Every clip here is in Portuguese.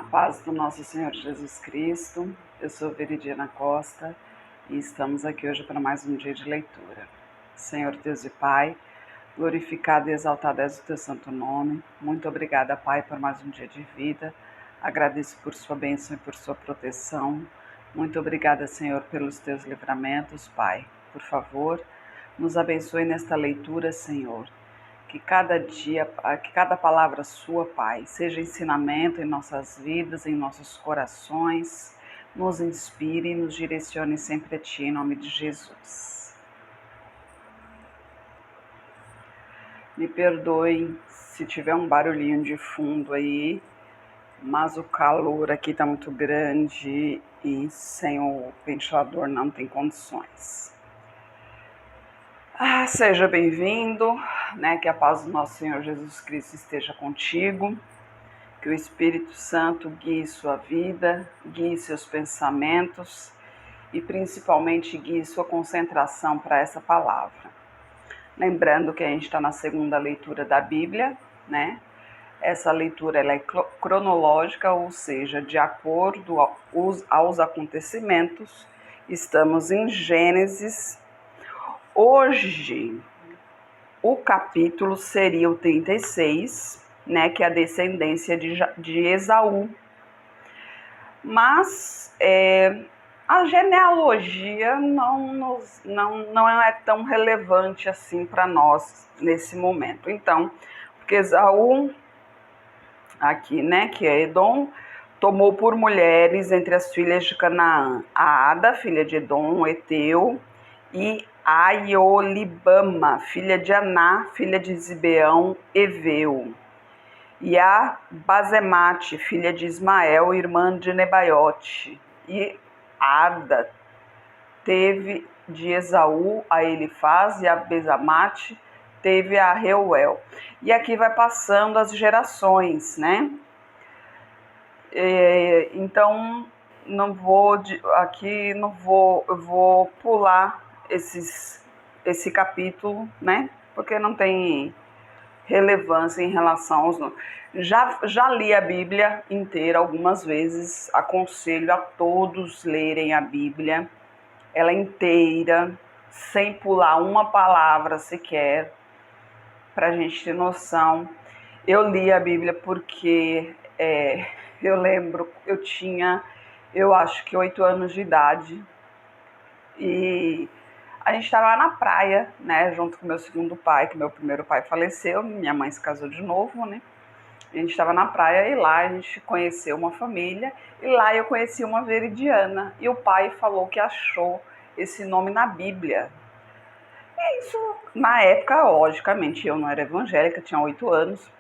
A paz do nosso Senhor Jesus Cristo. Eu sou Veridiana Costa e estamos aqui hoje para mais um dia de leitura. Senhor Deus e Pai, glorificado e exaltado és o teu santo nome. Muito obrigada, Pai, por mais um dia de vida. Agradeço por sua bênção e por sua proteção. Muito obrigada, Senhor, pelos teus livramentos, Pai. Por favor, nos abençoe nesta leitura, Senhor. Que cada dia, que cada palavra sua, Pai, seja ensinamento em nossas vidas, em nossos corações, nos inspire e nos direcione sempre a Ti, em nome de Jesus. Me perdoem se tiver um barulhinho de fundo aí, mas o calor aqui está muito grande e sem o ventilador não tem condições. Seja bem-vindo, que a paz do nosso Senhor Jesus Cristo esteja contigo, que o Espírito Santo guie sua vida, guie seus pensamentos e principalmente guie sua concentração para essa palavra. Lembrando que a gente está na segunda leitura da Bíblia, Essa leitura ela é cronológica, ou seja, de acordo aos acontecimentos. Estamos em Gênesis. Hoje, o capítulo seria o 36, que é a descendência de Esaú. Mas a genealogia não é tão relevante assim para nós nesse momento. Então, porque Esaú, aqui, que é Edom, tomou por mulheres entre as filhas de Canaã a Ada, filha de Edom, Eteu, e Aiolibama, filha de Aná, filha de Zibeão, Eveu, e a Bazemate, filha de Ismael, irmã de Nebaiote, e Ada teve de Esaú a Elifaz, e a Bezamate teve a Reuel. E aqui vai passando as gerações, Então, eu vou pular esse capítulo, porque não tem relevância em relação aos nomes. Já li a Bíblia inteira algumas vezes, aconselho a todos lerem a Bíblia, ela inteira, sem pular uma palavra sequer, para a gente ter noção. Eu li a Bíblia porque eu lembro, eu acho que 8 anos de idade, e a gente estava na praia, junto com meu segundo pai, que meu primeiro pai faleceu, minha mãe se casou de novo, A gente estava na praia e lá a gente conheceu uma família, e lá eu conheci uma Veridiana, e o pai falou que achou esse nome na Bíblia. E isso, na época, logicamente, eu não era evangélica, tinha 8 anos.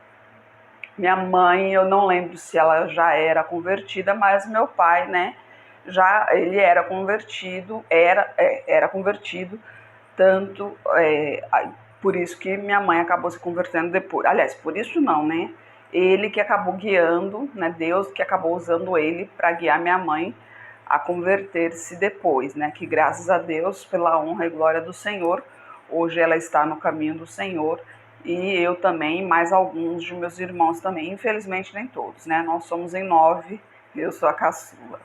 Minha mãe, eu não lembro se ela já era convertida, mas meu pai, ele era convertido, era convertido, tanto, por isso que minha mãe acabou se convertendo depois. Aliás, por isso não, Ele que acabou guiando, Deus que acabou usando ele para guiar minha mãe a converter-se depois, Que graças a Deus, pela honra e glória do Senhor, hoje ela está no caminho do Senhor. E eu também, mais alguns de meus irmãos também, infelizmente nem todos, Nós somos em 9, eu sou a caçula.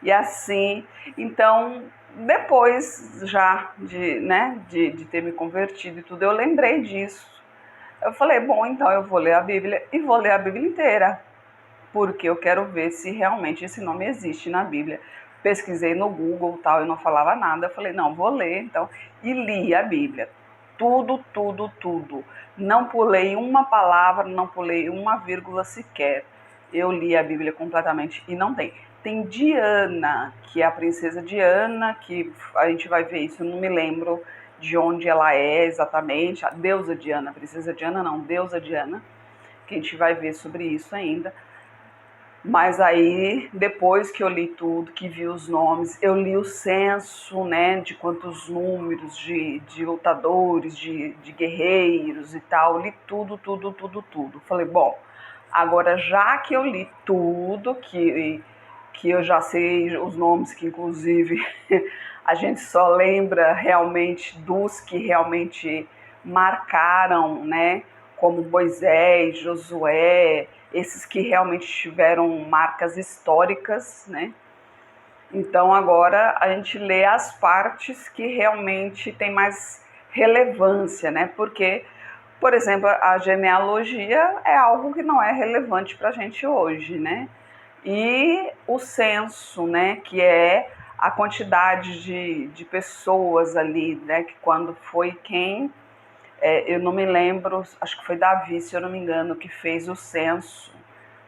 E assim, então, depois já de ter me convertido e tudo, eu lembrei disso. Eu falei, bom, então eu vou ler a Bíblia e vou ler a Bíblia inteira, porque eu quero ver se realmente esse nome existe na Bíblia. Pesquisei no Google e tal, eu não falava nada, eu falei, não, vou ler, então, e li a Bíblia. Tudo. Não pulei uma palavra, não pulei uma vírgula sequer. Eu li a Bíblia completamente e não tem. Tem Diana, que é a princesa Diana, que a gente vai ver isso, eu não me lembro de onde ela é exatamente. A deusa Diana, princesa Diana não, deusa Diana, que a gente vai ver sobre isso ainda. Mas aí, depois que eu li tudo, que vi os nomes, eu li o censo, de quantos números de lutadores, de guerreiros e tal, li tudo. Falei, bom, agora já que eu li tudo, que eu já sei os nomes, que inclusive a gente só lembra realmente dos que realmente marcaram, como Moisés, Josué, esses que realmente tiveram marcas históricas, né? Então agora a gente lê as partes que realmente têm mais relevância, né? Porque, por exemplo, a genealogia é algo que não é relevante para a gente hoje, né? E o censo, né? Que é a quantidade de pessoas ali, né? Que quando foi quem, eu não me lembro, acho que foi Davi, se eu não me engano, que fez o censo,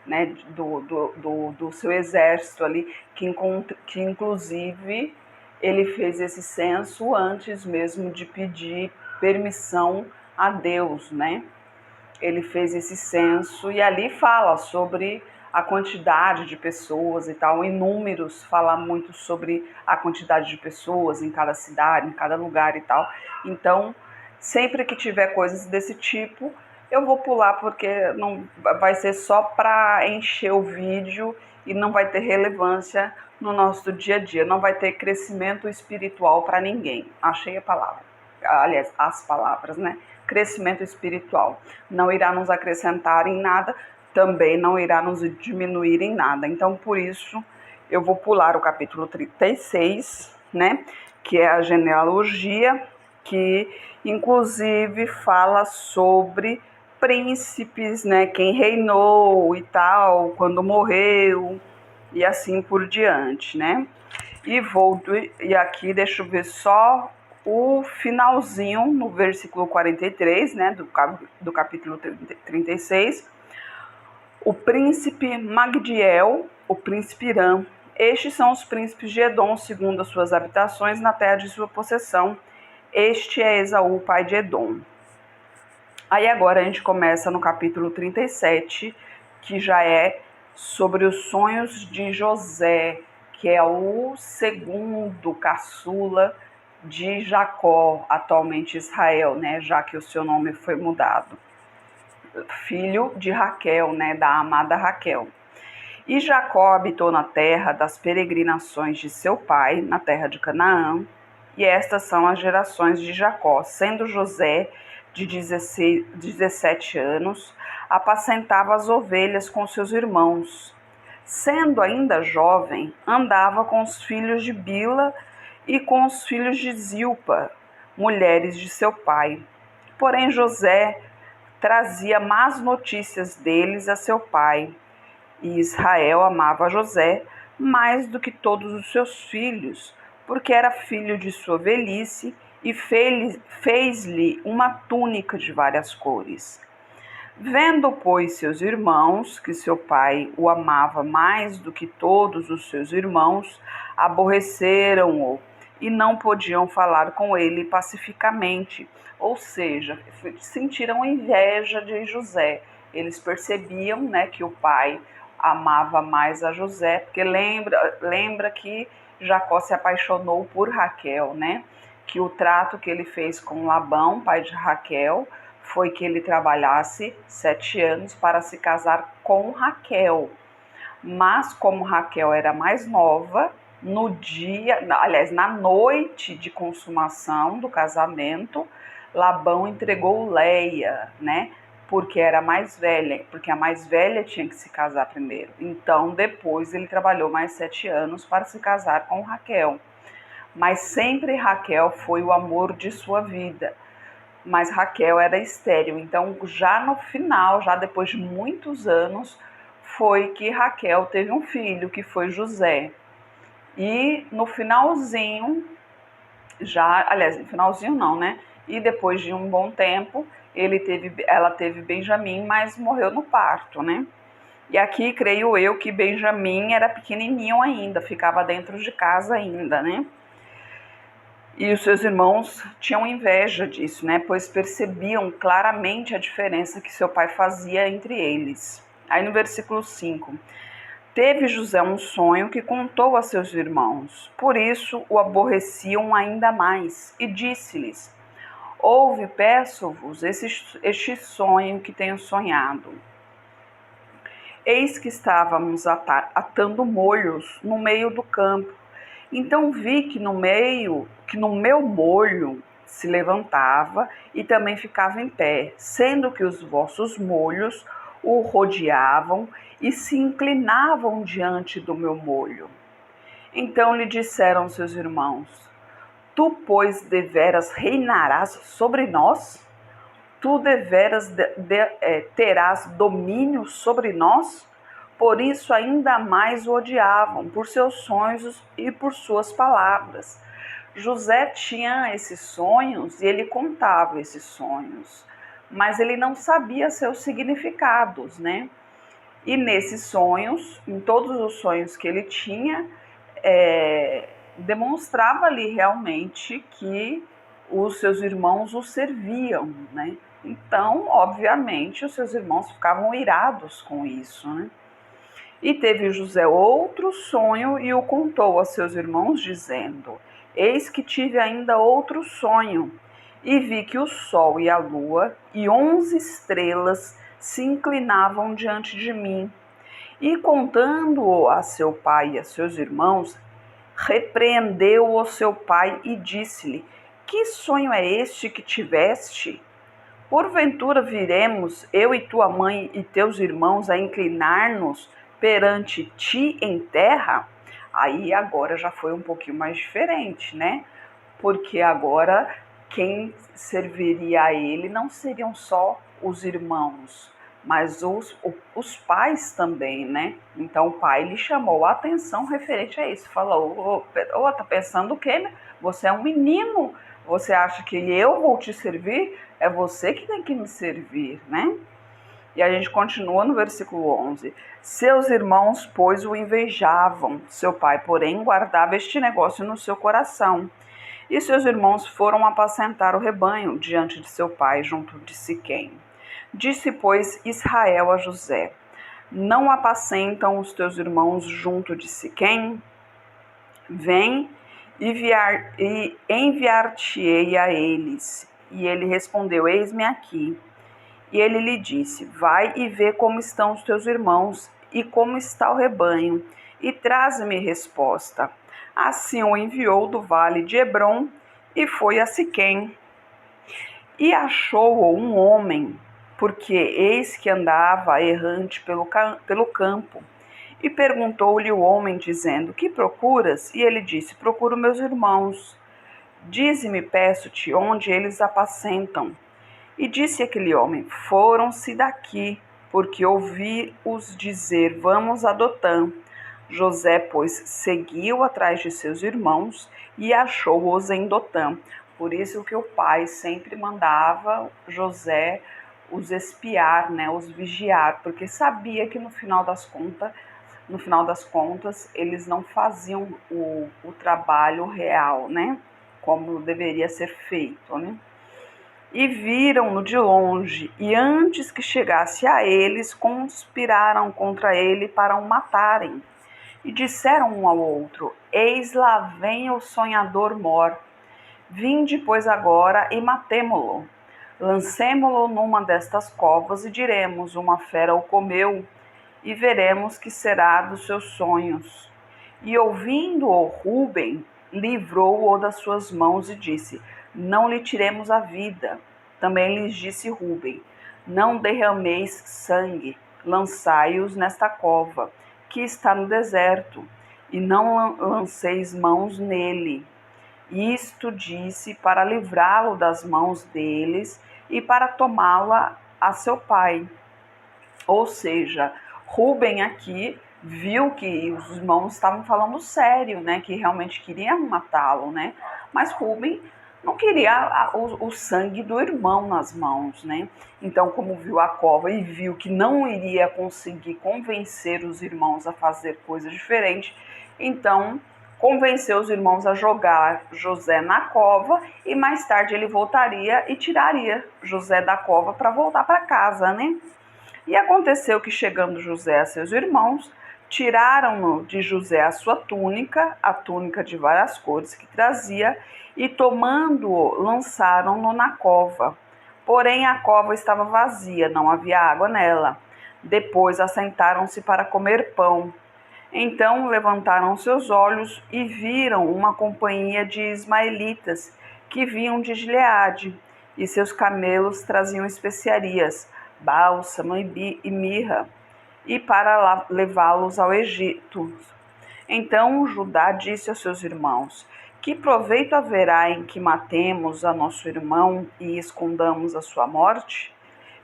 né, do seu exército ali, que inclusive ele fez esse censo antes mesmo de pedir permissão a Deus, né? Ele fez esse censo e ali fala sobre a quantidade de pessoas e tal, em números fala muito sobre a quantidade de pessoas em cada cidade, em cada lugar e tal. Então, sempre que tiver coisas desse tipo, eu vou pular porque não vai ser só para encher o vídeo e não vai ter relevância no nosso dia a dia, não vai ter crescimento espiritual para ninguém. Achei a palavra. Aliás, as palavras, né? Crescimento espiritual. Não irá nos acrescentar em nada, também não irá nos diminuir em nada. Então, por isso, eu vou pular o capítulo 36, né? Que é a genealogia, que inclusive fala sobre príncipes, né? Quem reinou e tal, quando morreu e assim por diante, né? E aqui deixa eu ver só o finalzinho no versículo 43, né, do capítulo 36. O príncipe Magdiel, o príncipe Irã. Estes são os príncipes de Edom, segundo as suas habitações, na terra de sua possessão. Este é Esaú, pai de Edom. Aí agora a gente começa no capítulo 37, que já é sobre os sonhos de José, que é o segundo caçula de Jacó, atualmente Israel, né, já que o seu nome foi mudado. Filho de Raquel, né, da amada Raquel. E Jacó habitou na terra das peregrinações de seu pai, na terra de Canaã, e estas são as gerações de Jacó, sendo José de 17 anos, apacentava as ovelhas com seus irmãos. Sendo ainda jovem, andava com os filhos de Bila e com os filhos de Zilpa, mulheres de seu pai. Porém, José trazia más notícias deles a seu pai. E Israel amava José mais do que todos os seus filhos, porque era filho de sua velhice e fez-lhe uma túnica de várias cores. Vendo, pois, seus irmãos, que seu pai o amava mais do que todos os seus irmãos, aborreceram-o e não podiam falar com ele pacificamente, ou seja, sentiram inveja de José. Eles percebiam, né, que o pai amava mais a José, porque lembra que Jacó se apaixonou por Raquel, né? Que o trato que ele fez com Labão, pai de Raquel, foi que ele trabalhasse 7 anos para se casar com Raquel. Mas como Raquel era mais nova, na noite de consumação do casamento, Labão entregou Leia, né? Porque era mais velha, porque a mais velha tinha que se casar primeiro. Então, depois ele trabalhou mais 7 anos para se casar com Raquel. Mas sempre Raquel foi o amor de sua vida. Mas Raquel era estéril. Então, já no final, já depois de muitos anos, foi que Raquel teve um filho, que foi José. E no finalzinho, no finalzinho não, né? E depois de um bom tempo, ela teve Benjamim, mas morreu no parto, né? E aqui, creio eu, que Benjamim era pequenininho ainda, ficava dentro de casa ainda, né? E os seus irmãos tinham inveja disso, né? Pois percebiam claramente a diferença que seu pai fazia entre eles. Aí no versículo 5, teve José um sonho que contou a seus irmãos. Por isso o aborreciam ainda mais e disse-lhes: ouve, peço-vos, este sonho que tenho sonhado. Eis que estávamos atando molhos no meio do campo. Então vi que no meu molho se levantava e também ficava em pé, sendo que os vossos molhos o rodeavam e se inclinavam diante do meu molho. Então lhe disseram seus irmãos: Tu, pois, deveras reinarás sobre nós? Tu deveras terás domínio sobre nós? Por isso ainda mais o odiavam, por seus sonhos e por suas palavras. José tinha esses sonhos e ele contava esses sonhos, mas ele não sabia seus significados, né? E nesses sonhos, em todos os sonhos que ele tinha, demonstrava ali realmente que os seus irmãos o serviam, né? Então, obviamente, os seus irmãos ficavam irados com isso, né? E teve José outro sonho e o contou a seus irmãos, dizendo: Eis que tive ainda outro sonho, e vi que o sol e a lua e 11 estrelas se inclinavam diante de mim. E contando-o a seu pai e a seus irmãos, repreendeu o seu pai e disse-lhe: Que sonho é este que tiveste? Porventura viremos, eu e tua mãe e teus irmãos, a inclinar-nos perante ti em terra? Aí agora já foi um pouquinho mais diferente, né? Porque agora quem serviria a ele não seriam só os irmãos, mas os pais também, né? Então o pai lhe chamou a atenção referente a isso. Falou: tá pensando o quê? Você é um menino, você acha que eu vou te servir? É você que tem que me servir, né? E a gente continua no versículo 11. Seus irmãos, pois, o invejavam. Seu pai, porém, guardava este negócio no seu coração. E seus irmãos foram apacentar o rebanho diante de seu pai, junto de Siquém. Disse, pois, Israel a José: Não apacentam os teus irmãos junto de Siquém? Vem e enviar-te-ei a eles. E ele respondeu: Eis-me aqui. E ele lhe disse: Vai e vê como estão os teus irmãos e como está o rebanho, e traze-me resposta. Assim o enviou do vale de Hebrom e foi a Siquém. E achou-o um homem, porque eis que andava errante pelo campo. E perguntou-lhe o homem, dizendo: Que procuras? E ele disse: Procuro meus irmãos. Dize-me, peço-te, onde eles apacentam. E disse aquele homem: Foram-se daqui, porque ouvi-os dizer: Vamos a Dotã. José, pois, seguiu atrás de seus irmãos e achou-os em Dotã. Por isso que o pai sempre mandava José os espiar, né, os vigiar, porque sabia que no final das contas, eles não faziam o trabalho real, né, como deveria ser feito, né? E viram-no de longe, e antes que chegasse a eles, conspiraram contra ele para o matarem. E disseram um ao outro: Eis lá vem o sonhador mor. Vinde, pois, agora e matemo-lo. Lancemo-lo numa destas covas e diremos: Uma fera o comeu, e veremos que será dos seus sonhos. E ouvindo-o Rúben, livrou-o das suas mãos e disse: Não lhe tiremos a vida. Também lhes disse Rúben: Não derrameis sangue, lançai-os nesta cova, que está no deserto, e não lanceis mãos nele. Isto disse para livrá-lo das mãos deles e para tomá-la a seu pai. Ou seja, Rúben aqui viu que os irmãos estavam falando sério, né? Que realmente queriam matá-lo, né? Mas Rúben não queria o sangue do irmão nas mãos, né? Então, como viu a cova e viu que não iria conseguir convencer os irmãos a fazer coisas diferentes, então convenceu os irmãos a jogar José na cova e mais tarde ele voltaria e tiraria José da cova para voltar para casa, né? E aconteceu que, chegando José a seus irmãos, tiraram-no de José a sua túnica, a túnica de várias cores que trazia, e tomando-o, lançaram-no na cova. Porém, a cova estava vazia, não havia água nela. Depois assentaram-se para comer pão. Então levantaram seus olhos e viram uma companhia de ismaelitas que vinham de Gileade, e seus camelos traziam especiarias, bálsamo e mirra, e para levá-los ao Egito. Então Judá disse aos seus irmãos: que proveito haverá em que matemos a nosso irmão e escondamos a sua morte?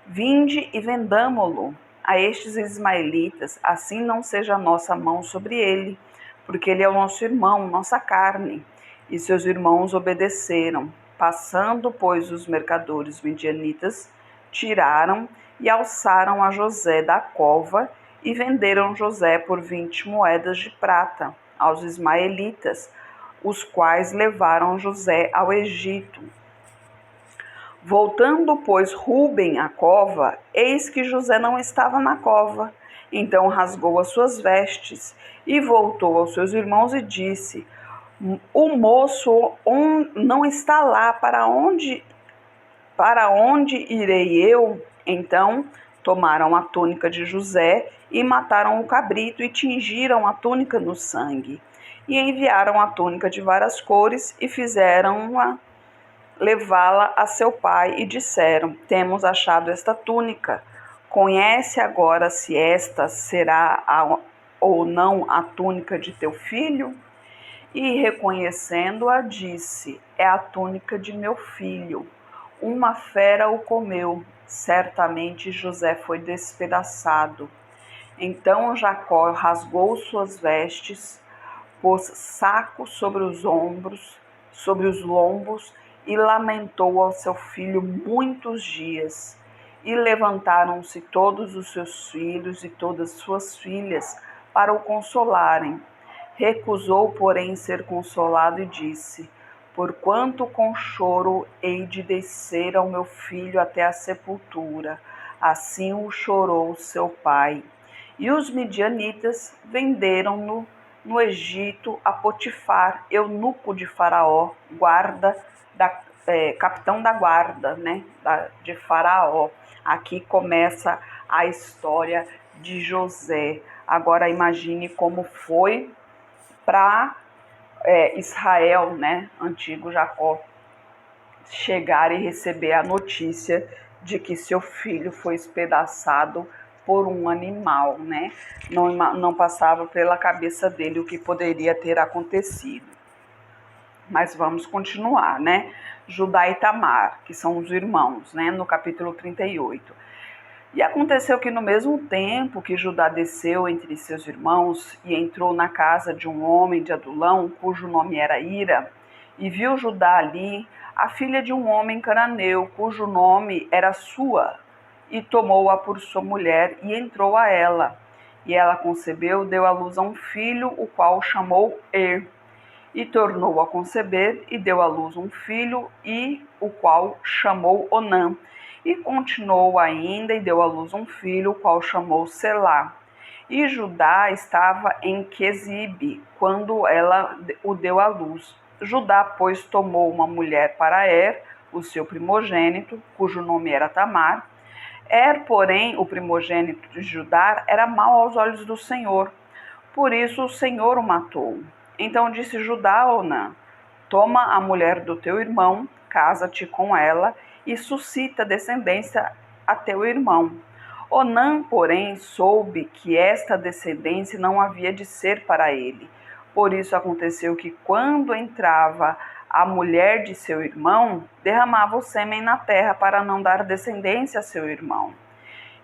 Vinde e vendamo-lo a estes ismaelitas, assim não seja a nossa mão sobre ele, porque ele é o nosso irmão, nossa carne. E seus irmãos obedeceram. Passando, pois, os mercadores midianitas, tiraram e alçaram a José da cova e venderam José por 20 moedas de prata aos ismaelitas, os quais levaram José ao Egito. Voltando, pois, Rúben à cova, eis que José não estava na cova. Então rasgou as suas vestes e voltou aos seus irmãos e disse: o moço não está lá, para onde irei eu? Então tomaram a túnica de José e mataram o cabrito e tingiram a túnica no sangue. E enviaram a túnica de várias cores e fizeram-a levá-la a seu pai e disseram: temos achado esta túnica. Conhece agora se esta será ou não a túnica de teu filho? E reconhecendo-a, disse: é a túnica de meu filho. Uma fera o comeu. Certamente José foi despedaçado. Então Jacó rasgou suas vestes, pôs saco sobre os lombos, e lamentou ao seu filho muitos dias. E levantaram-se todos os seus filhos e todas suas filhas para o consolarem. Recusou, porém, ser consolado e disse: porquanto com choro hei de descer ao meu filho até a sepultura. Assim o chorou seu pai. E os midianitas venderam-no no Egito a Potifar, eunuco de Faraó, capitão da guarda, né, de Faraó. Aqui começa a história de José. Agora imagine como foi para Israel, né, antigo Jacó, chegar e receber a notícia de que seu filho foi espedaçado por um animal, né? Não passava pela cabeça dele o que poderia ter acontecido. Mas vamos continuar, né? Judá e Tamar, que são os irmãos, né? No capítulo 38. E aconteceu que no mesmo tempo que Judá desceu entre seus irmãos e entrou na casa de um homem de Adulão, cujo nome era Ira, e viu Judá ali a filha de um homem cananeu, cujo nome era Sua, e tomou-a por sua mulher e entrou a ela. E ela concebeu, deu à luz a um filho, o qual chamou e tornou a conceber e deu à luz um filho, e o qual chamou Onã. E continuou ainda e deu à luz um filho, o qual chamou Selá. E Judá estava em Quezibe, quando ela o deu à luz. Judá, pois, tomou uma mulher para o seu primogênito, cujo nome era Tamar. Porém, o primogênito de Judá, era mau aos olhos do Senhor. Por isso o Senhor o matou. Então disse Judá a Onã: toma a mulher do teu irmão, casa-te com ela e suscita descendência a teu irmão. Onã, porém, soube que esta descendência não havia de ser para ele. Por isso aconteceu que, quando entrava a mulher de seu irmão, derramava o sêmen na terra para não dar descendência a seu irmão.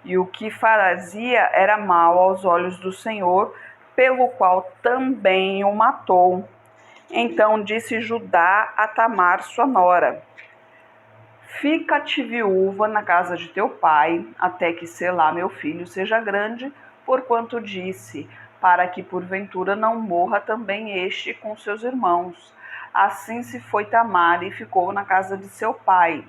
E o que fazia era mal aos olhos do Senhor, pelo qual também o matou. Então disse Judá a Tamar, sua nora: fica-te viúva na casa de teu pai, até que Selá, meu filho, seja grande, porquanto disse, para que porventura não morra também este com seus irmãos. Assim se foi Tamar e ficou na casa de seu pai.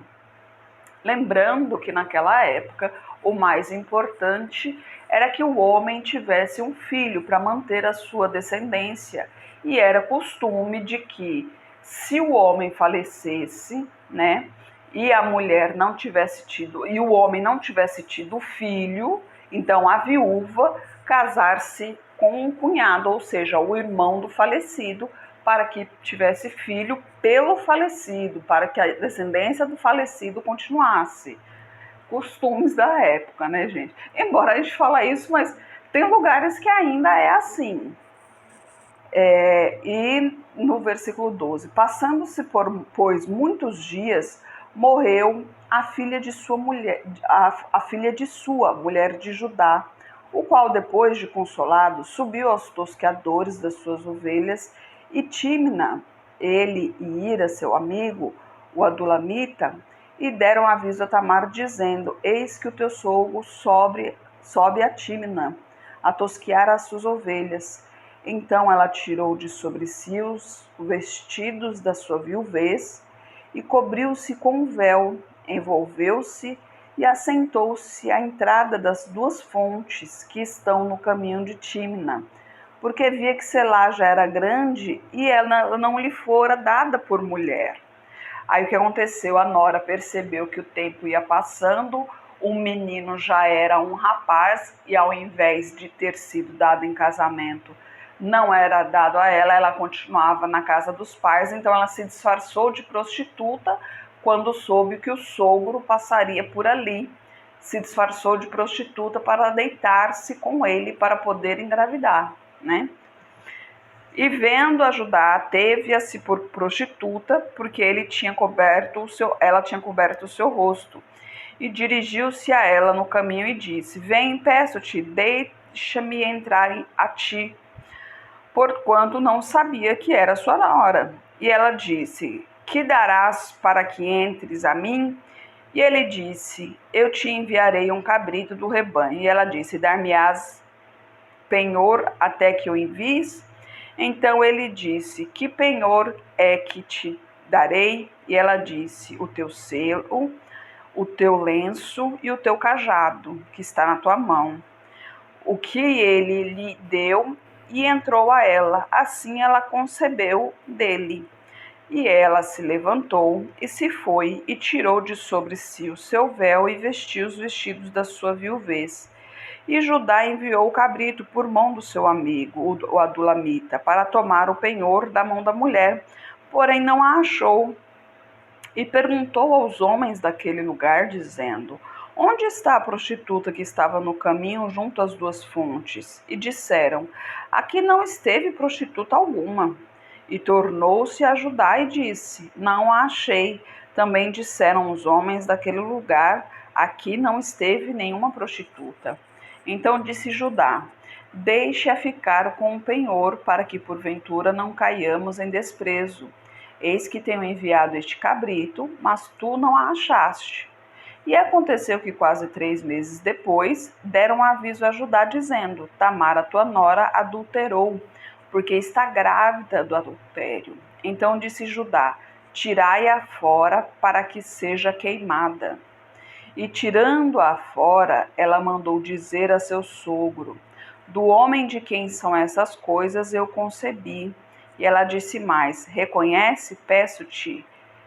Lembrando que naquela época o mais importante era que o homem tivesse um filho para manter a sua descendência. E era costume de que, se o homem falecesse, né, e a mulher não tivesse tido, e o homem não tivesse tido filho, então a viúva casar-se com um cunhado, ou seja, o irmão do falecido, para que tivesse filho pelo falecido, para que a descendência do falecido continuasse. Costumes da época, né, gente? Embora a gente fale isso, mas tem lugares que ainda é assim. E no versículo 12: passando-se pois muitos dias, morreu a filha de sua mulher, a filha de sua mulher de Judá, o qual, depois de consolado, subiu aos tosqueadores das suas ovelhas, e Tímna, ele e Ira, seu amigo, o adulamita, e deram aviso a Tamar, dizendo: eis que o teu sogro sobe a Tímna, a tosquear as suas ovelhas. Então ela tirou de sobre si os vestidos da sua viuvez e cobriu-se com um véu, envolveu-se e assentou-se à entrada das duas fontes que estão no caminho de Tímna, porque via que Selá já era grande e ela não lhe fora dada por mulher. Aí o que aconteceu? A nora percebeu que o tempo ia passando, o menino já era um rapaz e, ao invés de ter sido dado em casamento, não era dado a ela, ela continuava na casa dos pais. Então ela se disfarçou de prostituta quando soube que o sogro passaria por ali. Se disfarçou de prostituta para deitar-se com ele para poder engravidar, né? E vendo a Judá, teve-a-se por prostituta, porque ela tinha coberto o seu rosto. E dirigiu-se a ela no caminho e disse: vem, peço-te, deixa-me entrar a ti, porquanto não sabia que era sua nora. E ela disse: que darás para que entres a mim? E ele disse: eu te enviarei um cabrito do rebanho. E ela disse: dar-me-ás penhor até que o envies? Então ele disse: que penhor é que te darei? E ela disse: o teu selo, o teu lenço e o teu cajado, que está na tua mão. O que ele lhe deu, e entrou a ela. Assim ela concebeu dele. E ela se levantou e se foi, e tirou de sobre si o seu véu e vestiu os vestidos da sua viuvez. E Judá enviou o cabrito por mão do seu amigo, o adulamita, para tomar o penhor da mão da mulher, porém não a achou. E perguntou aos homens daquele lugar, dizendo: onde está a prostituta que estava no caminho junto às duas fontes? E disseram: aqui não esteve prostituta alguma. E tornou-se a Judá e disse: não a achei. Também disseram os homens daquele lugar: aqui não esteve nenhuma prostituta. Então disse Judá: deixe-a ficar com o penhor, para que porventura não caiamos em desprezo. Eis que tenho enviado este cabrito, mas tu não a achaste. E aconteceu que quase 3 meses depois, deram aviso a Judá, dizendo: Tamar, a tua nora, adulterou, porque está grávida do adultério. Então disse Judá: tirai-a fora, para que seja queimada. E tirando-a fora, ela mandou dizer a seu sogro: do homem de quem são essas coisas eu concebi. E ela disse mais: reconhece, peço-te,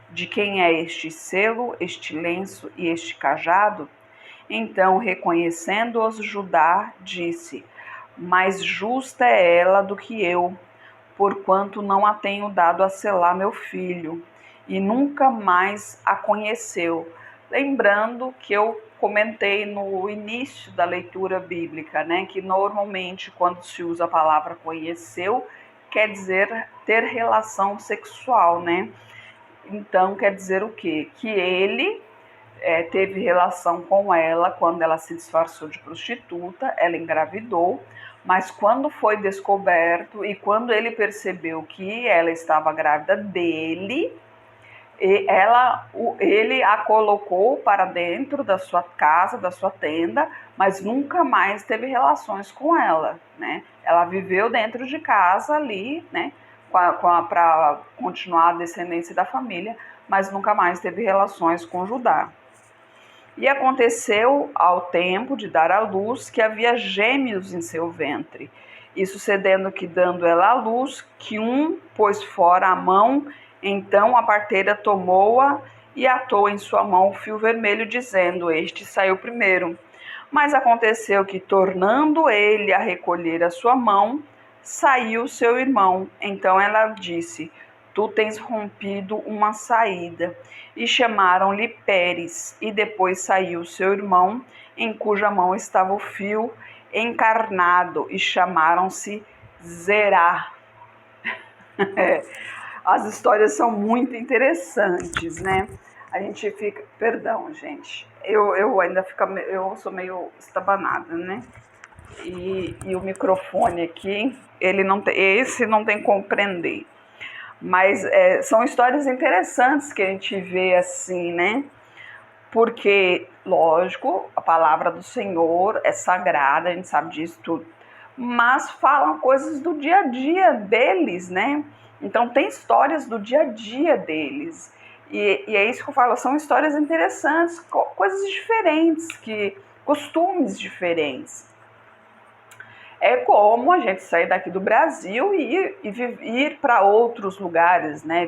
de quem é este selo, este lenço e este cajado? Então, reconhecendo-os, Judá disse: mais justa é ela do que eu, porquanto não a tenho dado a selar meu filho. E nunca mais a conheceu. Lembrando que eu comentei no início da leitura bíblica, né, que normalmente quando se usa a palavra conheceu, quer dizer ter relação sexual, né? Então quer dizer o quê? Que ele teve relação com ela quando ela se disfarçou de prostituta, ela engravidou, mas quando foi descoberto e quando ele percebeu que ela estava grávida dele, ele a colocou para dentro da sua casa, da sua tenda, mas nunca mais teve relações com ela, né? Ela viveu dentro de casa ali, né, para continuar a descendência da família, mas nunca mais teve relações com Judá. E aconteceu ao tempo de dar à luz que havia gêmeos em seu ventre, e sucedendo que, dando ela à luz, que um pôs fora a mão. Então a parteira tomou-a e atou em sua mão o fio vermelho, dizendo: este saiu primeiro. Mas aconteceu que, tornando ele a recolher a sua mão, saiu seu irmão. Então ela disse: tu tens rompido uma saída. E chamaram-lhe Pérez. E depois saiu seu irmão, em cuja mão estava o fio encarnado, e chamaram-se Zerá. As histórias são muito interessantes, né? A gente fica... Perdão, gente. Eu ainda fico... Eu sou meio estabanada, né? E o microfone aqui, ele não tem, esse não tem como prender. Mas são histórias interessantes que a gente vê assim, né? Porque, lógico, a palavra do Senhor é sagrada, a gente sabe disso tudo. Mas falam coisas do dia a dia deles, né? Então tem histórias do dia a dia deles. E é isso que eu falo, são histórias interessantes, coisas diferentes, costumes diferentes. É como a gente sair daqui do Brasil e ir para outros lugares, né?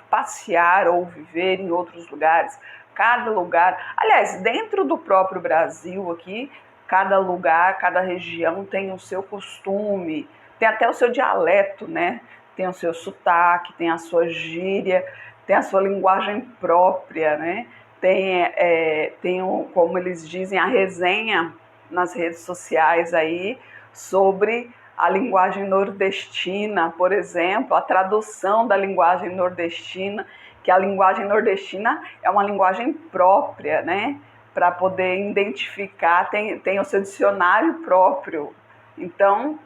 Passear ou viver em outros lugares. Cada lugar, aliás, dentro do próprio Brasil aqui, cada lugar, cada região tem o seu costume, tem até o seu dialeto, né? Tem o seu sotaque, tem a sua gíria, tem a sua linguagem própria, né? Tem como eles dizem, a resenha nas redes sociais aí, sobre a linguagem nordestina, por exemplo, a tradução da linguagem nordestina, que a linguagem nordestina é uma linguagem própria, né? Para poder identificar, tem o seu dicionário próprio. Então,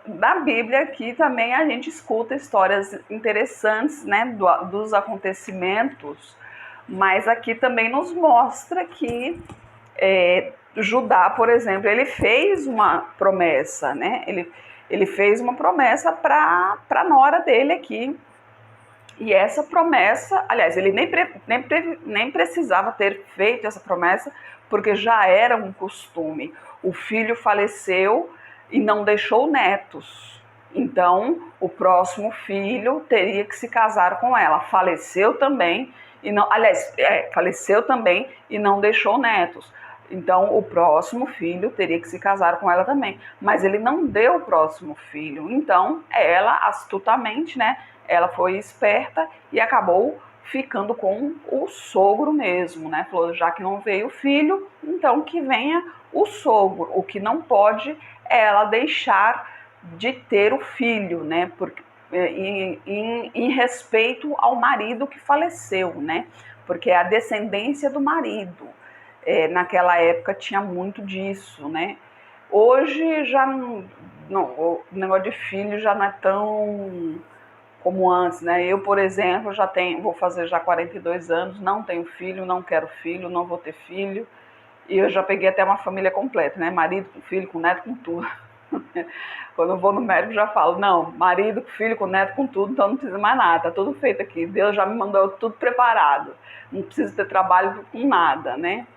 na Bíblia aqui também a gente escuta histórias interessantes, né, dos acontecimentos, mas aqui também nos mostra que Judá, por exemplo, ele fez uma promessa, né? Ele fez uma promessa para a nora dele aqui. E essa promessa, aliás, ele nem precisava ter feito essa promessa, porque já era um costume. O filho faleceu e não deixou netos. Então, o próximo filho teria que se casar com ela. Faleceu também e não, aliás, faleceu também e não deixou netos. Então, o próximo filho teria que se casar com ela também. Mas ele não deu o próximo filho. Então, ela, astutamente, né? Ela foi esperta e acabou ficando com o sogro mesmo, né? Falou, já que não veio o filho, então que venha o sogro. O que não pode é ela deixar de ter o filho, né? Porque, em respeito ao marido que faleceu, né? Porque é a descendência do marido. Naquela época tinha muito disso, né? Hoje já não, o negócio de filho já não é tão como antes, né? Eu, por exemplo, vou fazer já 42 anos, não tenho filho, não quero filho, não vou ter filho. E eu já peguei até uma família completa, né? Marido com filho, com neto, com tudo. Quando eu vou no médico, já falo, não, marido com filho, com neto, com tudo, então não precisa mais nada, tá tudo feito aqui. Deus já me mandou tudo preparado. Não preciso ter trabalho com nada, né?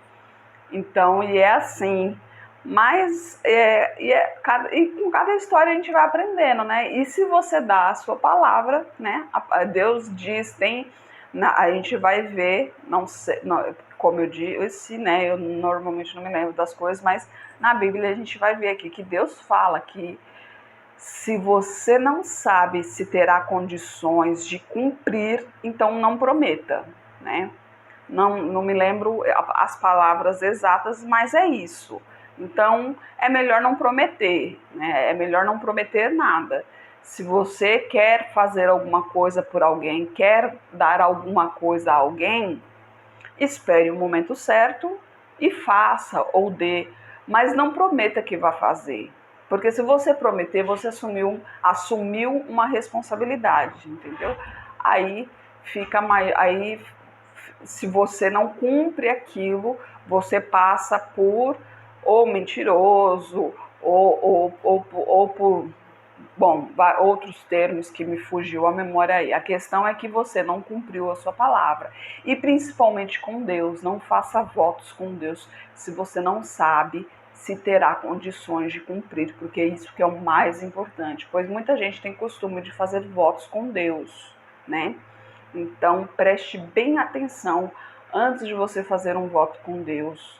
Então, e é assim. Mas com cada história a gente vai aprendendo, né? E se você dá a sua palavra, né? Deus diz, a gente vai ver, não sei, não, como eu disse, né? Eu normalmente não me lembro das coisas, mas na Bíblia a gente vai ver aqui que Deus fala que se você não sabe se terá condições de cumprir, então não prometa, né? Não me lembro as palavras exatas, mas é isso. Então, é melhor não prometer, né? É melhor não prometer nada. Se você quer fazer alguma coisa por alguém, quer dar alguma coisa a alguém, espere o momento certo e faça ou dê, mas não prometa que vai fazer. Porque se você prometer, você assumiu uma responsabilidade, entendeu? Aí fica mais... Se você não cumpre aquilo, você passa por ou mentiroso, ou por, outros termos que me fugiu a memória aí. A questão é que você não cumpriu a sua palavra. E principalmente com Deus, não faça votos com Deus se você não sabe se terá condições de cumprir, porque isso que é o mais importante. Pois muita gente tem costume de fazer votos com Deus, né? Então, preste bem atenção antes de você fazer um voto com Deus.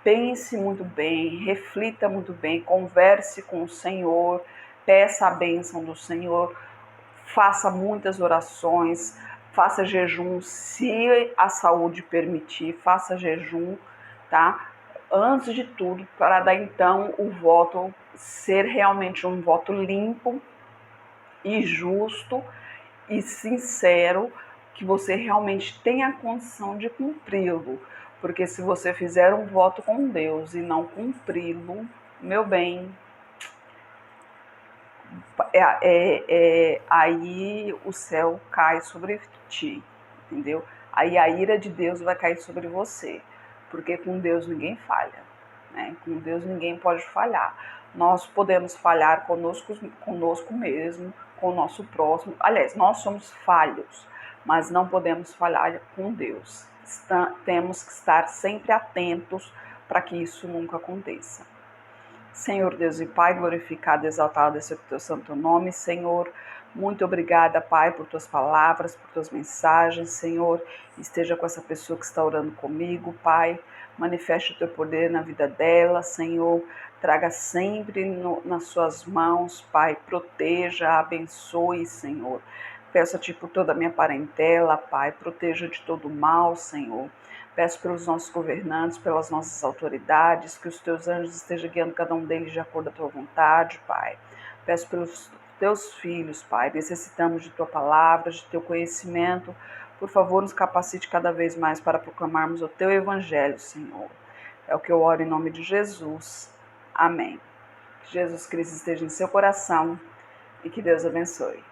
Pense muito bem, reflita muito bem, converse com o Senhor, peça a bênção do Senhor, faça muitas orações, faça jejum, se a saúde permitir, faça jejum, tá? Antes de tudo, para dar então o voto ser realmente um voto limpo e justo e sincero, que você realmente tenha condição de cumpri-lo. Porque se você fizer um voto com Deus e não cumpri-lo, meu bem, aí o céu cai sobre ti, entendeu? Aí a ira de Deus vai cair sobre você, porque com Deus ninguém falha, né? Com Deus ninguém pode falhar. Nós podemos falhar conosco mesmo, com o nosso próximo. Aliás, nós somos falhos, mas não podemos falhar com Deus. Temos que estar sempre atentos para que isso nunca aconteça. Senhor Deus e Pai, glorificado, exaltado é o teu santo nome, Senhor. Muito obrigada, Pai, por tuas palavras, por tuas mensagens, Senhor. Esteja com essa pessoa que está orando comigo, Pai. Manifeste o teu poder na vida dela, Senhor. Traga sempre nas suas mãos, Pai. Proteja, abençoe, Senhor. Peço a Ti por toda a minha parentela, Pai. Proteja de todo mal, Senhor. Peço pelos nossos governantes, pelas nossas autoridades, que os teus anjos estejam guiando cada um deles de acordo com a tua vontade, Pai. Peço pelos teus filhos, Pai. Necessitamos de tua palavra, de teu conhecimento. Por favor, nos capacite cada vez mais para proclamarmos o teu evangelho, Senhor. É o que eu oro em nome de Jesus. Amém. Que Jesus Cristo esteja em seu coração e que Deus abençoe.